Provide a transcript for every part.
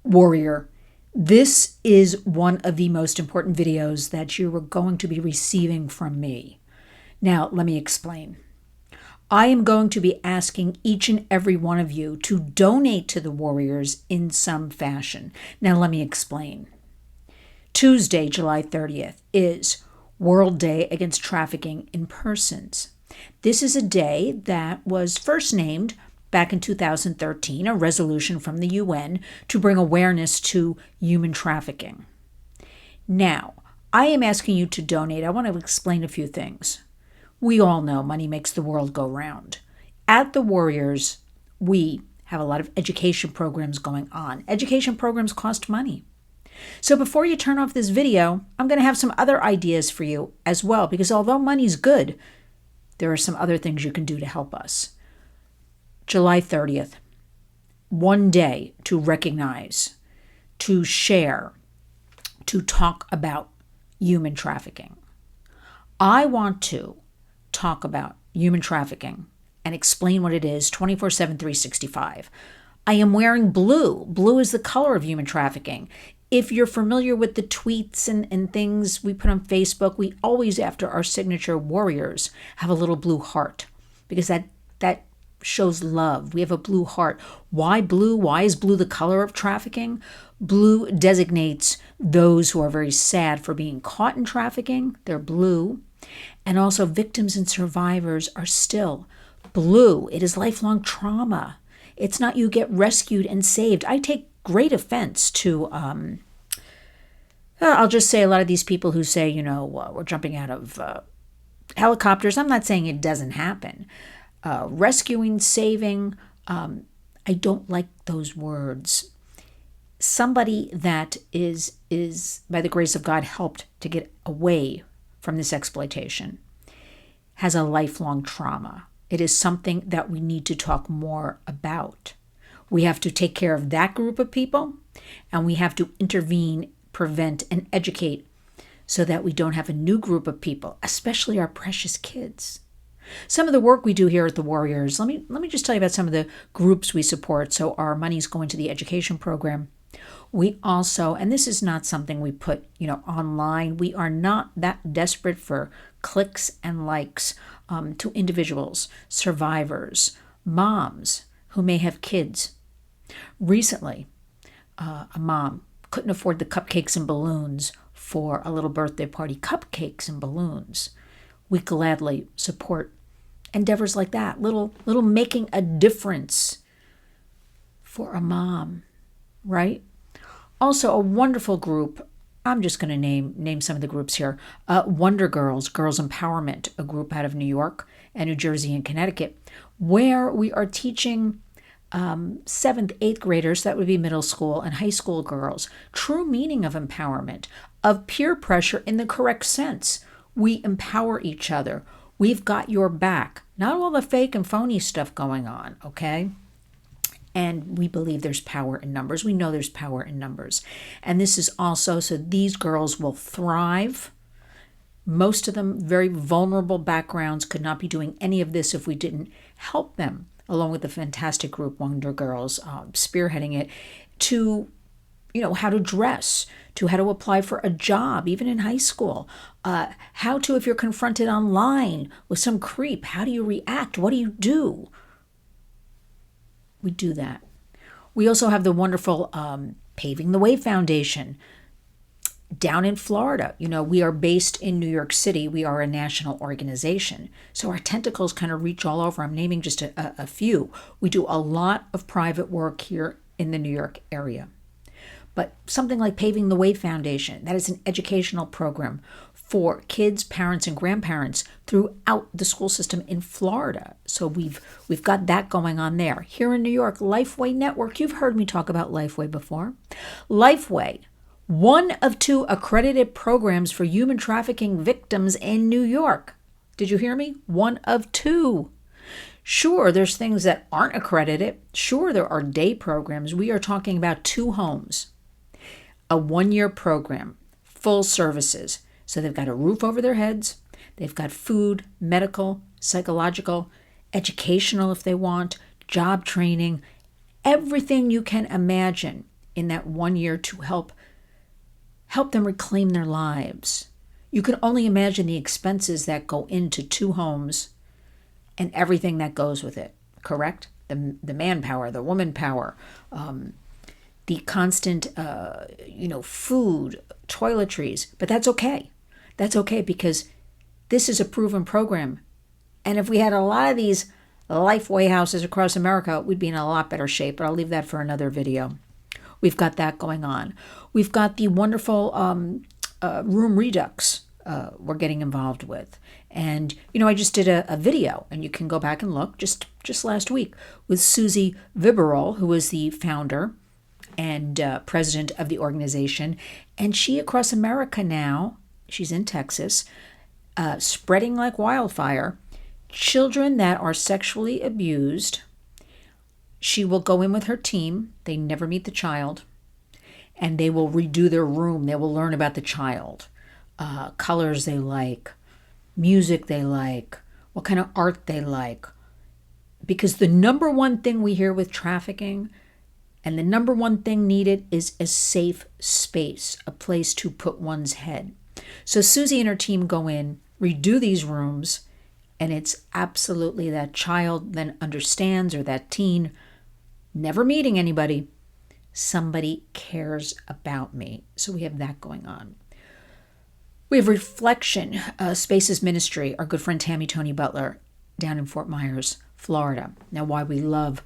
Warrior, this is one of the most important videos that you are going to be receiving from me. Now, let me explain. I am going to be asking each and every one of you to donate to the Warriors in some fashion. Now, let me explain. Tuesday, July 30th, is World Day Against Trafficking in Persons. This is a day that was first named back in 2013, a resolution from the UN to bring awareness to human trafficking. Now, I am asking you to donate. I want to explain a few things. We all know money makes the world go round. At the Warriors, we have a lot of education programs going on. Education programs cost money. So before you turn off this video, I'm going to have some other ideas for you as well, because although money's good, there are some other things you can do to help us. July 30th, one day to recognize, to share, to talk about human trafficking. I want to talk about human trafficking and explain what it is 24/7, 365. I am wearing blue. Blue is the color of human trafficking. If you're familiar with the tweets and things we put on Facebook, we always, after our signature Warriors, have a little blue heart because that shows love. We have a blue heart. Why blue? Why is blue the color of trafficking? Blue designates those who are very sad for being caught in trafficking. They're blue. And also victims and survivors are still blue. It is lifelong trauma. It's not you get rescued and saved. I take great offense to, I'll just say a lot of these people who say, we're jumping out of helicopters. I'm not saying it doesn't happen. Rescuing, saving, I don't like those words. Somebody that is by the grace of God helped to get away from this exploitation has a lifelong trauma. It is something that we need to talk more about. We have to take care of that group of people, and we have to intervene, prevent, and educate so that we don't have a new group of people, especially our precious kids. Some of the work we do here at the Warriors, let me just tell you about some of the groups we support. So our money's going to the education program. We also, and this is not something we put, online. We are not that desperate for clicks and likes to individuals, survivors, moms who may have kids. Recently, a mom couldn't afford the cupcakes and balloons for a little birthday party. Cupcakes and balloons. We gladly support endeavors like that, little making a difference for a mom, right? Also, a wonderful group, I'm just going to name some of the groups here. Wonder Girls, Girls Empowerment, a group out of New York and New Jersey and Connecticut, where we are teaching 7th, 8th graders, that would be middle school and high school girls, true meaning of empowerment, of peer pressure in the correct sense. We empower each other. We've got your back. Not all the fake and phony stuff going on, okay? And we believe there's power in numbers. We know there's power in numbers. And this is also so these girls will thrive. Most of them, very vulnerable backgrounds, could not be doing any of this if we didn't help them, along with the fantastic group Wonder Girls spearheading it, to how to dress, to how to apply for a job, even in high school. How to, if you're confronted online with some creep, how do you react? What do you do? We do that. We also have the wonderful Paving the Way Foundation down in Florida. We are based in New York City. We are a national organization. So our tentacles kind of reach all over. I'm naming just a few. We do a lot of private work here in the New York area. But something like Paving the Way Foundation, that is an educational program for kids, parents, and grandparents throughout the school system in Florida. So we've got that going on there. Here in New York, Lifeway Network. You've heard me talk about Lifeway before. Lifeway, one of 2 accredited programs for human trafficking victims in New York. Did you hear me? One of 2. Sure, there's things that aren't accredited. Sure, there are day programs. We are talking about 2 homes. A 1-year program, full services. So they've got a roof over their heads. They've got food, medical, psychological, educational if they want, job training, everything you can imagine in that 1 year to help them reclaim their lives. You can only imagine the expenses that go into 2 homes and everything that goes with it, correct? The manpower, the woman power, the constant, food, toiletries. But that's okay. That's okay because this is a proven program. And if we had a lot of these Lifeway houses across America, we'd be in a lot better shape. But I'll leave that for another video. We've got that going on. We've got the wonderful room redux we're getting involved with. And, I just did a video, and you can go back and look, just last week, with Susie Viberol, who is the founder and president of the organization. And she, across America now, she's in Texas, spreading like wildfire, children that are sexually abused. She will go in with her team. They never meet the child. And they will redo their room. They will learn about the child, colors they like, music they like, what kind of art they like. Because the number one thing we hear with trafficking and the number one thing needed is a safe space, a place to put one's head. So Susie and her team go in, redo these rooms, and it's absolutely that child then understands, or that teen, never meeting anybody, somebody cares about me. So we have that going on. We have Reflection Spaces Ministry, our good friend Tammy Tony Butler down in Fort Myers, Florida. Now, why we love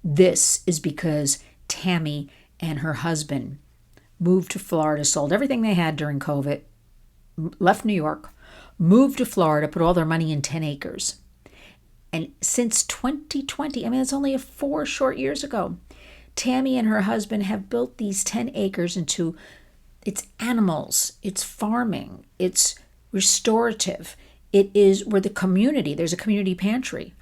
this is because Tammy and her husband moved to Florida, sold everything they had during COVID, left New York, moved to Florida, put all their money in 10 acres. And since 2020, it's only 4 short years ago, Tammy and her husband have built these 10 acres into, it's animals, it's farming, it's restorative. It is where the community, there's a community pantry.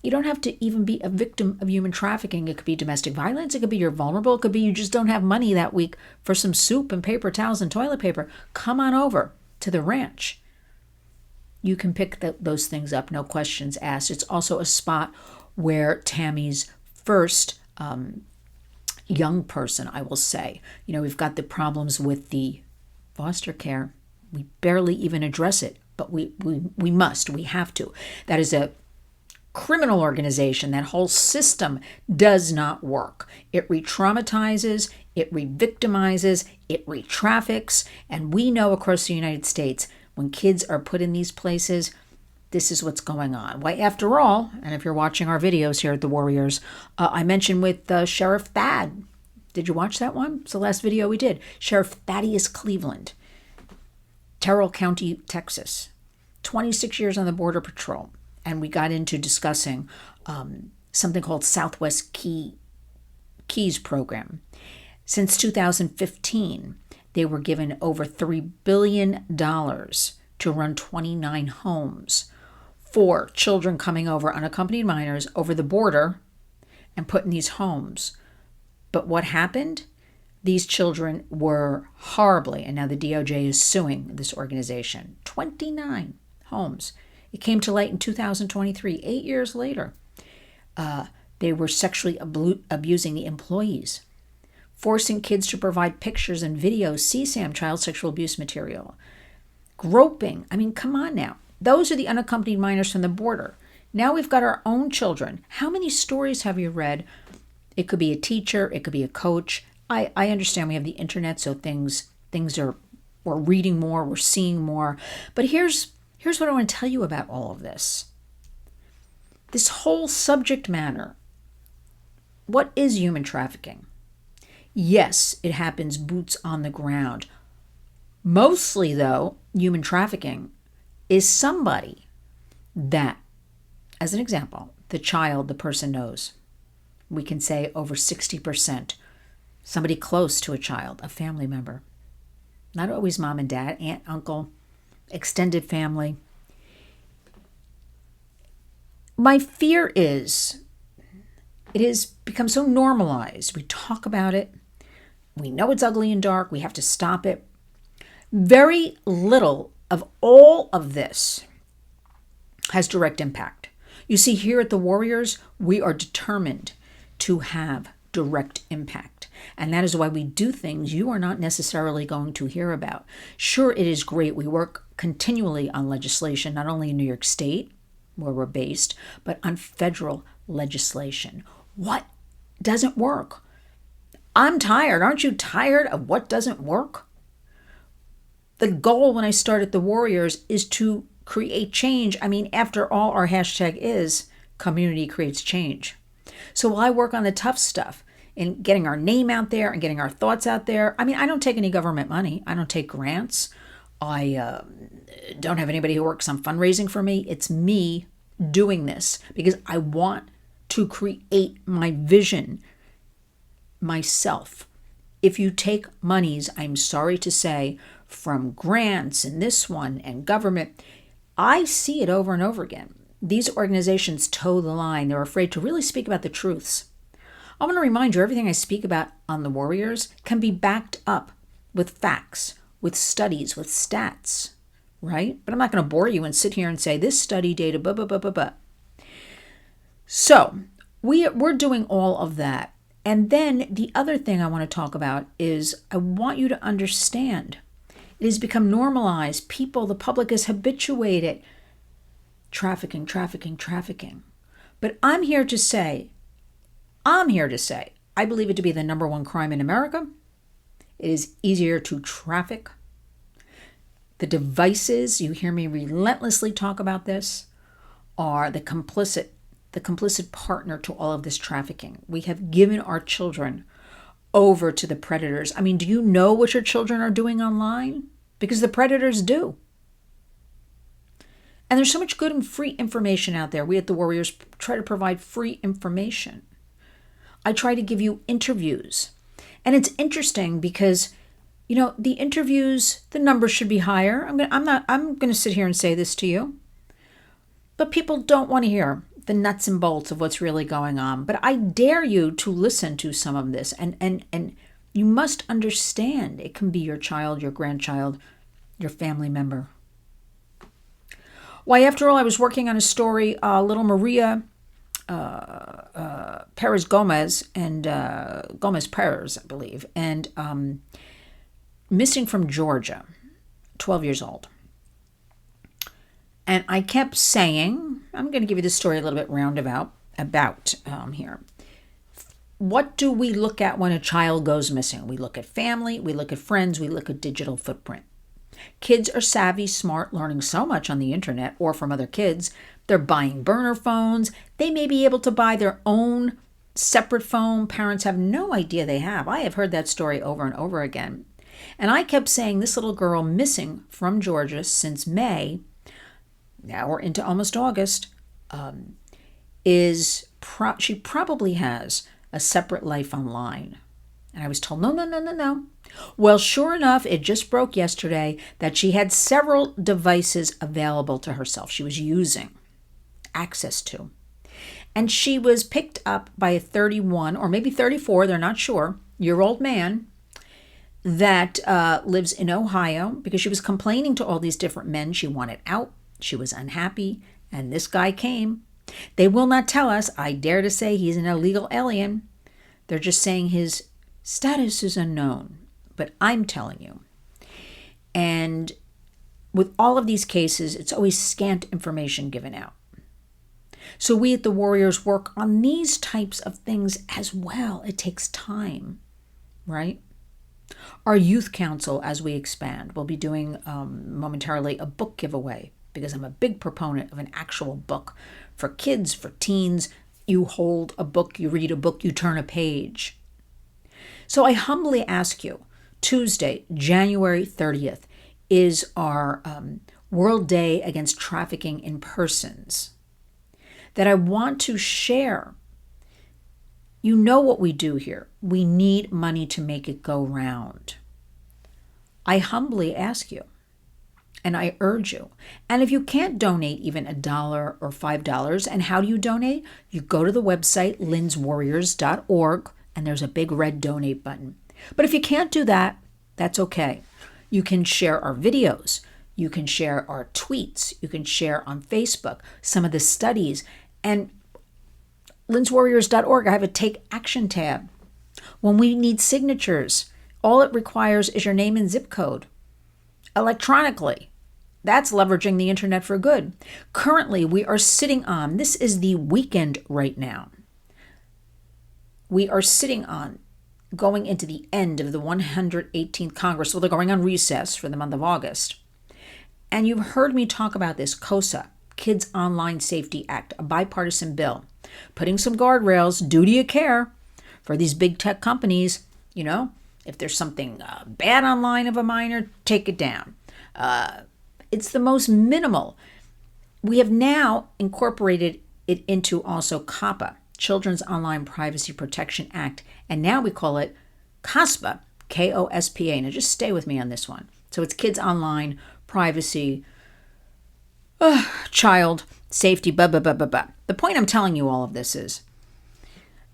You don't have to even be a victim of human trafficking. It could be domestic violence. It could be you're vulnerable. It could be you just don't have money that week for some soup and paper towels and toilet paper. Come on over to the ranch. You can pick those things up, no questions asked. It's also a spot where Tammy's first young person, I will say. We've got the problems with the foster care. We barely even address it, but we must. We have to. That is a criminal organization. That whole system does not work. It re-traumatizes, it re-victimizes, it re-traffics, and we know across the United States when kids are put in these places, this is what's going on. Why, after all, and if you're watching our videos here at The Warriors, I mentioned with Sheriff Thad. Did you watch that one? It's the last video we did. Sheriff Thaddeus Cleveland, Terrell County, Texas. 26 years on the Border Patrol. And we got into discussing something called Southwest Keys program. Since 2015, they were given over $3 billion to run 29 homes for children coming over, unaccompanied minors, over the border and put in these homes. But what happened? These children were horribly, and now the DOJ is suing this organization, 29 homes. It came to light in 2023, 8 years later. They were sexually abusing the employees, forcing kids to provide pictures and videos, CSAM, child sexual abuse material, groping. Come on now. Those are the unaccompanied minors from the border. Now we've got our own children. How many stories have you read? It could be a teacher. It could be a coach. I understand we have the internet, so things are, we're reading more, we're seeing more. But here's what I want to tell you about all of this. This whole subject matter. What is human trafficking? Yes, it happens boots on the ground. Mostly, though, human trafficking is somebody that, as an example, the child, the person knows. We can say over 60%. Somebody close to a child, a family member. Not always mom and dad, aunt, uncle, extended family. My fear is it has become so normalized. We talk about it. We know it's ugly and dark. We have to stop it. Very little of all of this has direct impact. You see, here at the Warriors, we are determined to have direct impact. And that is why we do things you are not necessarily going to hear about. Sure, it is great. We work continually on legislation, not only in New York State, where we're based, but on federal legislation. What doesn't work? I'm tired. Aren't you tired of what doesn't work? The goal when I started the Warriors is to create change. I mean, after all, our hashtag is community creates change. So I work on the tough stuff in getting our name out there and getting our thoughts out there. I mean, I don't take any government money. I don't take grants. I don't have anybody who works on fundraising for me. It's me doing this because I want to create my vision myself. If you take monies, I'm sorry to say, from grants and this one and government, I see it over and over again. These organizations toe the line. They're afraid to really speak about the truths. I want to remind you, everything I speak about on the Warriors can be backed up with facts, with studies, with stats, right? But I'm not going to bore you and sit here and say this study data, blah, blah, blah, blah, blah. So we're doing all of that. And then the other thing I want to talk about is I want you to understand it has become normalized. People, the public is habituated. Trafficking, trafficking, trafficking. But I'm here to say, I believe it to be the number one crime in America. It is easier to traffic. The devices, you hear me relentlessly talk about this, are the complicit partner to all of this trafficking. We have given our children over to the predators. I mean, do you know what your children are doing online? Because the predators do. And there's so much good and free information out there. We at the Warriors try to provide free information. I try to give you interviews. And it's interesting because, you know, the interviews, the numbers should be higher. I'm going to sit here and say this to you. But people don't want to hear the nuts and bolts of what's really going on. But I dare you to listen to some of this. And you must understand it can be your child, your grandchild, your family member. Why, after all, I was working on a story, little Maria Perez Gomez and Gomez Perez, I believe, and missing from Georgia, 12 years old. And I kept saying, I'm going to give you the story a little bit roundabout about here. What do we look at when a child goes missing? We look at family, we look at friends, we look at digital footprint. Kids are savvy, smart, learning so much on the internet or from other kids. They're buying burner phones. They may be able to buy their own separate phone. Parents have no idea they have. I have heard that story over and over again. And I kept saying this little girl missing from Georgia since May, now we're into almost August, she probably has a separate life online. And I was told, no. Well, sure enough, it just broke yesterday that she had several devices available to herself. She was using access to. And she was picked up by a 31 or maybe 34, they're not sure, year-old man that lives in Ohio because she was complaining to all these different men. She wanted out. She was unhappy. And this guy came. They will not tell us. I dare to say he's an illegal alien. They're just saying his status is unknown. But I'm telling you. And with all of these cases, it's always scant information given out. So we at the Warriors work on these types of things as well. It takes time, right? Our youth council, as we expand, will be doing momentarily a book giveaway because I'm a big proponent of an actual book for kids, for teens. You hold a book, you read a book, you turn a page. So I humbly ask you, Tuesday, January 30th, is our World Day Against Trafficking in Persons, that I want to share. You know what we do here. We need money to make it go round. I humbly ask you, and I urge you, and if you can't donate even $1 or $5, and how do you donate? You go to the website, lynswarriors.org, and there's a big red donate button. But if you can't do that, that's okay. You can share our videos. You can share our tweets. You can share on Facebook some of the studies. And lynswarriors.org, I have a Take Action tab. When we need signatures, all it requires is your name and zip code electronically. That's leveraging the internet for good. Currently, we are sitting on, this is the weekend right now. We are sitting on going into the end of the 118th Congress. So they're going on recess for the month of August. And you've heard me talk about this COSA, Kids Online Safety Act, a bipartisan bill, putting some guardrails, duty of care for these big tech companies. You know, if there's something bad online of a minor, take it down. It's the most minimal. We have now incorporated it into also COPPA, Children's Online Privacy Protection Act, and now we call it COSPA, K-O-S-P-A. Now just stay with me on this one. So it's Kids Online Privacy, Child Safety, blah, blah, blah, blah, blah. The point I'm telling you all of this is,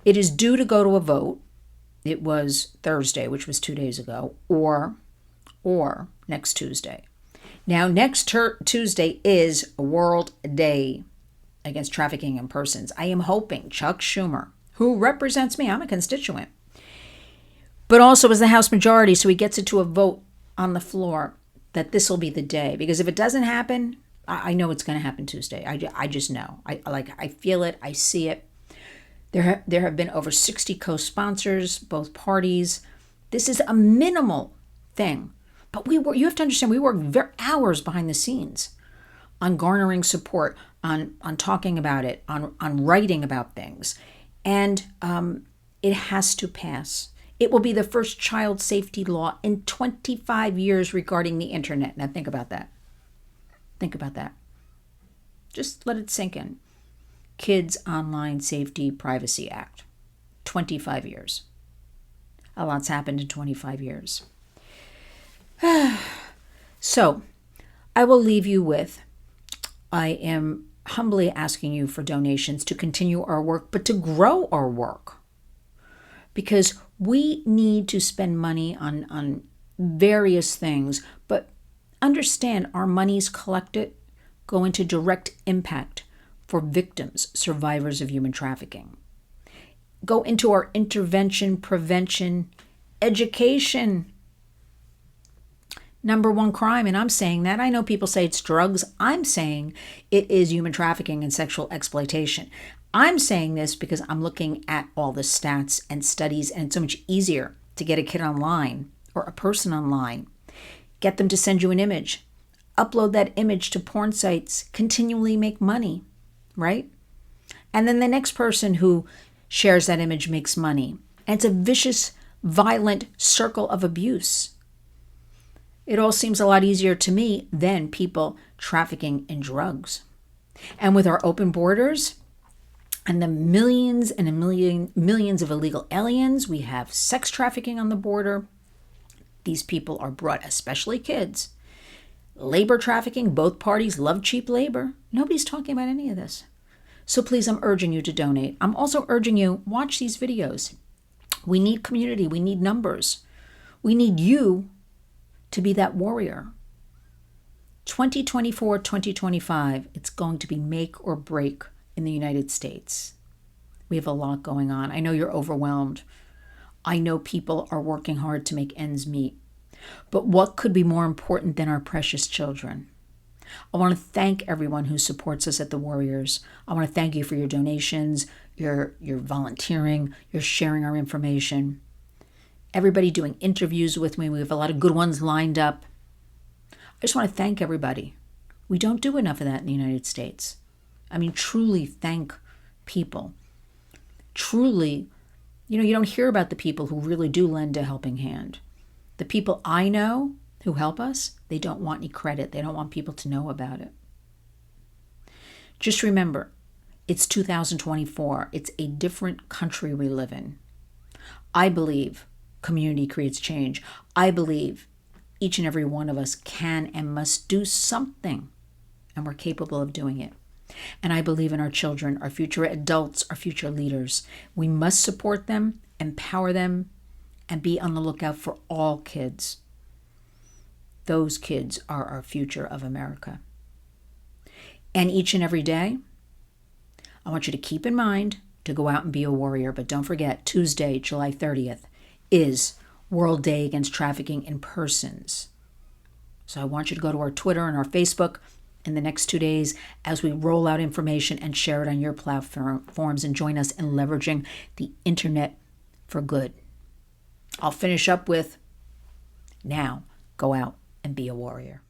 it is due to go to a vote. It was Thursday, which was 2 days ago, or next Tuesday. Now, next Tuesday is World Day Against Trafficking in Persons. I am hoping Chuck Schumer, who represents me, I'm a constituent, but also is the House majority, so he gets it to a vote on the floor, that this will be the day. Because if it doesn't happen, I know it's going to happen Tuesday. I just know. I feel it. I see it. There have been over 60 co-sponsors, both parties. This is a minimal thing. But you have to understand, we work hours behind the scenes on garnering support, on talking about it, on writing about things. And it has to pass. It will be the first child safety law in 25 years regarding the internet. Now think about that. Think about that. Just let it sink in. Kids Online Safety Privacy Act. 25 years. A lot's happened in 25 years. So, I will leave you with, I am humbly asking you for donations to continue our work, but to grow our work. Because we need to spend money on various things, but understand our monies collected go into direct impact for victims, survivors of human trafficking. Go into our intervention, prevention, education. Number one crime, and I'm saying that. I know people say it's drugs. I'm saying it is human trafficking and sexual exploitation. I'm saying this because I'm looking at all the stats and studies, and it's so much easier to get a kid online or a person online. Get them to send you an image. Upload that image to porn sites. Continually make money, right? And then the next person who shares that image makes money. And it's a vicious, violent circle of abuse. It all seems a lot easier to me than people trafficking in drugs. And with our open borders and the millions and millions of illegal aliens, we have sex trafficking on the border. These people are brought, especially kids. Labor trafficking, both parties love cheap labor. Nobody's talking about any of this. So please, I'm urging you to donate. I'm also urging you, watch these videos. We need community. We need numbers. We need you to be that warrior. 2024, 2025, it's going to be make or break in the United States. We have a lot going on. I know you're overwhelmed. I know people are working hard to make ends meet. But what could be more important than our precious children? I want to thank everyone who supports us at The Warriors. I want to thank you for your donations, your volunteering, your sharing our information. Everybody doing interviews with me. We have a lot of good ones lined up. I just want to thank everybody. We don't do enough of that in the United States. I mean, truly thank people. Truly, you don't hear about the people who really do lend a helping hand. The people I know who help us, they don't want any credit. They don't want people to know about it. Just remember, it's 2024. It's a different country we live in. I believe community creates change. I believe each and every one of us can and must do something, and we're capable of doing it. And I believe in our children, our future adults, our future leaders. We must support them, empower them, and be on the lookout for all kids. Those kids are our future of America. And each and every day, I want you to keep in mind to go out and be a warrior. But don't forget, Tuesday, July 30th, is World Day Against Trafficking in Persons. So I want you to go to our Twitter and our Facebook in the next 2 days as we roll out information and share it on your platforms, and join us in leveraging the internet for good. I'll finish up with, now go out and be a warrior.